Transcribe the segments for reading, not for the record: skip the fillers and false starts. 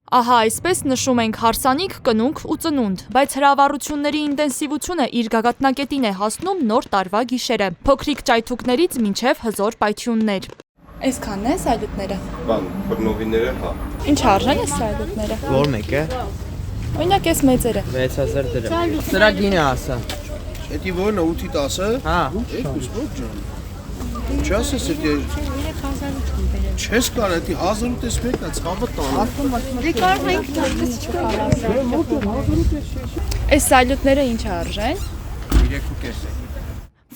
Ահա այսպես նշում ենք հարսանիք, կնունք ու ծնունդ, բայց հրավառությունների ինտենսիվությունը իր գագաթնակետին է հասնում նոր տարվա գիշերը, փոքրիկ ճայթուկներից մինչև հզոր պայթյուններ։ Այսքանն է սայլուտները։ Բան, բռնովիները, հա։ Ինչ արժեն է սայլուտները։ Որ մեկը։ Օրինակ այս մեծերը։ 6000 դրամ։ Սրա գինը ասա։ Էդի ո՞րն է 8-ի 10-ը։ Հա։ Երկուս ոչ ջան։ Ինչ ասես էդի։ Չես կար էդի 1000-ից մեկն է ցավը տանը։ Դե կարող ենք դարձած չկարասը։ Այս սայլուտները ինչ արժեն։ 3.5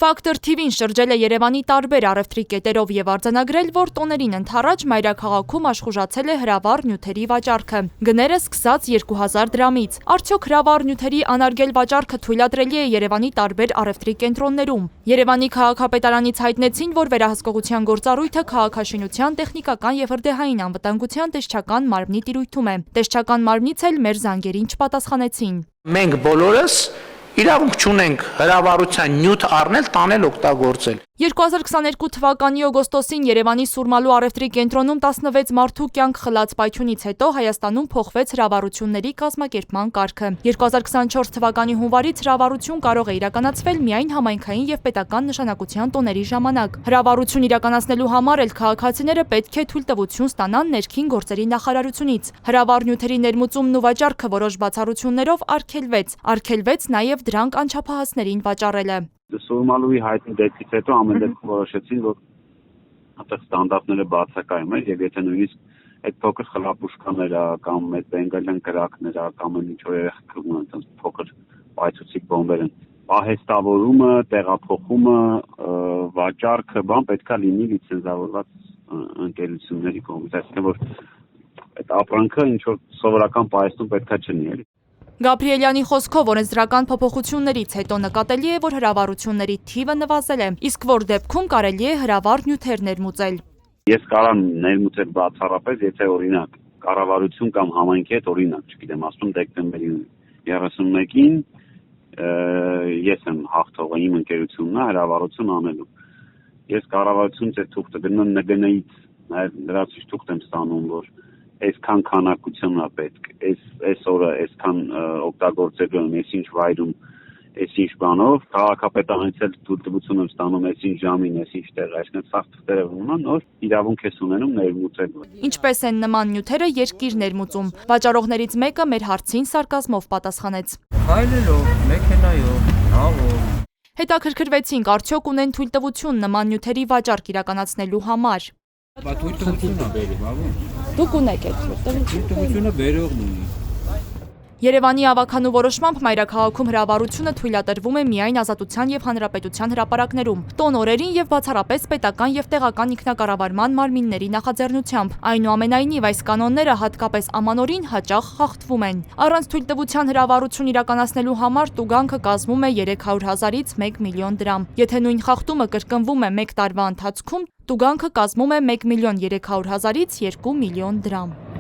Ֆակտոր TV-ն շրջել է Երևանի տարբեր առևտրի կետերով եւ արձանագրել, որ տոներին ընդառաջ մայրաքաղաքում աշխուժացել է հրավառ նյութերի վաճառքը։ Գները սկսած 2000 դրամից։ Արդյոք հրավառ նյութերի անարգել վաճառքը թույլատրելի է Երևանի տարբեր առևտրի կենտրոններում։ Երևանի քաղաքապետարանից հայտնեցին, որ վերահսկողության գործառույթը քաղաքաշինության, տեխնիկական եւ հրդեհային անվտանգության տեսչական մարմնի տիրույթում է։ Տեսչական մարմնից էլ մեր զանգերին չպատասխանեցին։ Մենք բոլորս իրավունք չունենք հրավառության նյութ առնել, տանել, օգտագործել։ 2022 թվականի օգոստոսին Երևանի Սուրմալու առևտրի կենտրոնում 16 մարդու կյանք խլած պայթյունից հետո Հայաստանում փոխվեց հրավառությունների կազմակերպման կարգը։ 2024 թվականի հունվարից հրավառություն կարող է իրականացվել միայն համայնքային եւ պետական նշանակության տոների ժամանակ։ Հրավառություն իրականացնելու համար էլ քաղաքացիները պետք է թույլտվություն ստանան ներքին գործերի նախարարությունից։ Հրավառ նյութերի ներմուծումն ու վաճառքը որոշ բացառություններով արգելվեց նաեւ դրանք անչափահասներին վաճառելը։ Սուրմալուի հայտնի դեպքից հետո ամեն դեպքում որոշեցին, որ այդտեղ ստանդարտները բացակայում են եւ եթե նույնիսկ այդ փոքր խլապուշկաները կամ այդ բենգալյան կրակները կամ ինչ-որ երեխաք ունեն փոքր պայթուցիկ բոմբեր են, պահեստավորումը, տեղափոխումը, վաճառքը բան պետքա լինի լիցենզավորված ընկերությունների կողմից, այսինքն որ այդ ապրանքը ինչ որ սովորական պահեստում պետքա չլինի էլի։ Գաբրիելյանի խոսքով օրենսդրական փոփոխություններից հետո նկատելի է, որ հրավառությունների թիվը նվազել է, իսկ որ դեպքում կարելի է հրավառ նյութեր ներմուծել։ Ես կարող ներմուծել բացառապես, եթե օրինակ կառավարություն կամ համայնքի հետ օրինակ, չգիտեմ, ասում դեկտեմբերի 31-ին ես եմ հաղթողը, իմ ընկերությունն է հրավառություն անելու։ Ես կառավարությունից այդ թուղթը գնում ՆԳՆ-ից, նաև լրացուցիչ թուղթ եմ ստանում, որ այսքան քանակությունն է պետք, այս օրը այսքան օգտագործելու եմ, այսինչ վայրում, այսինչ բանով, քաղաքապետարանից էլ թույլտվություն եմ ստանում, այսինչ ժամին, այսինչ տեղ, այսինքն սաղ թղթերը ունեն, որ իրավունք ես ունենում ներմուծելու։ Ինչպես են նման նյութերը երկիր ներմուծում։ Վաճառողներից մեկը մեր հարցին սարկազմով պատասխանեց։ Քայլելով, մեքենայով, նավով։ Հետաքրքրվեցինք, արդյոք ունեն թույլտվություն նման նյութերի վաճառք իրականացնելու համար։ Բա թույլտվությունը բերում, ավո։ Դուք ունեք այդ թույլտվությունը։ Թույլտվությունը բերողն ունի։ Երևանի ավականու որոշմամբ մայրաքաղաքում հրավառությունը թույլատրվում է միայն Ազատության եւ Հանրապետության հրապարակներում, տոն օրերին եւ բացառապես պետական եւ տեղական ինքնակառավարման մարմինների նախաձեռնությամբ։ Այնուամենայնիվ այս կանոնները հատկապես ամանորին հաճախ խախտվում են։ Առանց թույլտվության հրավառություն իրականացնելու համար տուգանքը կազմում է 300,000-ից 1 միլիոն դրամ։ Եթե նույն խախտումը կրկնվում է 1 տարվա ընթացքում, տուգանքը կազմում է 1,300,000-ից 2 միլիոն դրամ։